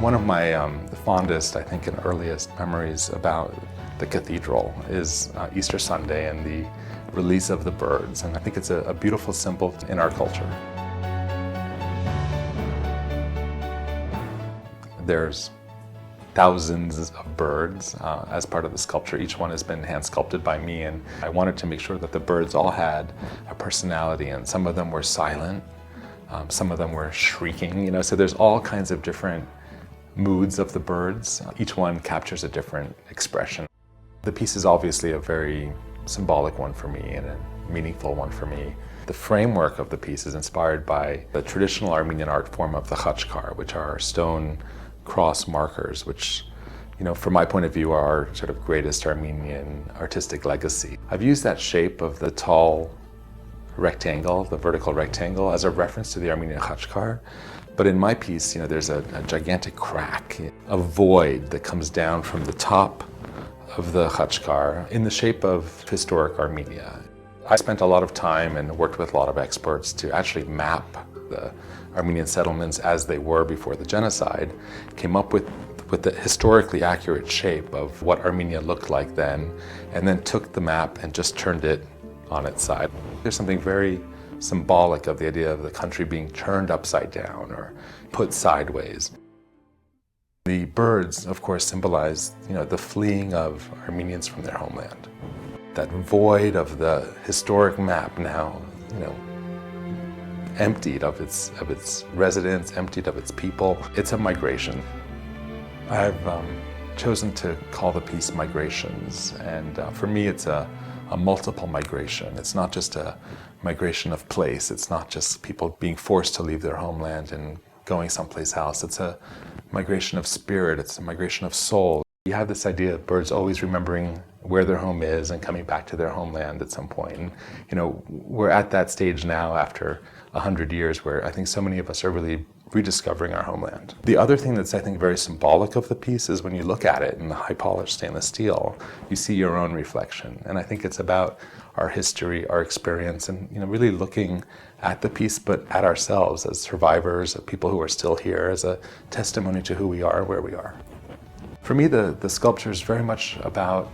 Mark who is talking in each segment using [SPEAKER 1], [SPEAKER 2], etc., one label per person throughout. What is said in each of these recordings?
[SPEAKER 1] One of my fondest, I think, and earliest memories about the cathedral is Easter Sunday and the release of the birds. And I think it's a beautiful symbol in our culture. There's thousands of birds as part of the sculpture. Each one has been hand sculpted by me, and I wanted to make sure that the birds all had a personality, and some of them were silent, some of them were shrieking, so there's all kinds of different moods of the birds. Each one captures a different expression. The piece is obviously a very symbolic one for me and a meaningful one for me. The framework of the piece is inspired by the traditional Armenian art form of the khachkar, which are stone cross markers, which, from my point of view, are our sort of greatest Armenian artistic legacy. I've used that shape of the tall rectangle, the vertical rectangle, as a reference to the Armenian khachkar. But in my piece, there's a gigantic crack, a void that comes down from the top of the khachkar in the shape of historic Armenia. I spent a lot of time and worked with a lot of experts to actually map the Armenian settlements as they were before the genocide, came up with the historically accurate shape of what Armenia looked like then, and then took the map and just turned it on its side. There's something very symbolic of the idea of the country being turned upside down or put sideways. The birds, of course, symbolize, the fleeing of Armenians from their homeland. That void of the historic map now, emptied of its residents, emptied of its people. It's a migration. I've chosen to call the piece Migrations, and for me it's a multiple migration. It's not just a migration of place. It's not just people being forced to leave their homeland and going someplace else. It's a migration of spirit. It's a migration of soul. You have this idea of birds always remembering where their home is and coming back to their homeland at some point. And, we're at that stage now after 100 years where I think so many of us are really rediscovering our homeland. The other thing that's, I think, very symbolic of the piece is when you look at it in the high polished stainless steel, you see your own reflection. And I think it's about our history, our experience, and really looking at the piece, but at ourselves as survivors, as people who are still here, as a testimony to who we are, where we are. For me, the sculpture is very much about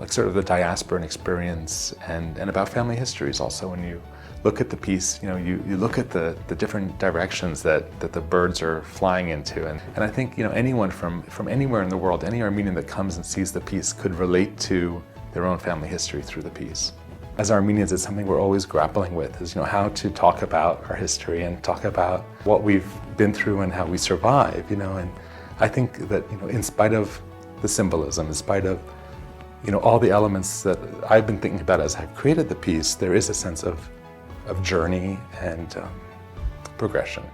[SPEAKER 1] sort of the diasporan experience and about family histories also. When you look at the piece, you look at the different directions that the birds are flying into. And I think, anyone from anywhere in the world, any Armenian that comes and sees the piece could relate to their own family history through the piece. As Armenians, it's something we're always grappling with, is how to talk about our history and talk about what we've been through and how we survive, and I think that, in spite of the symbolism, in spite of, all the elements that I've been thinking about as I've created the piece, there is a sense of journey and progression.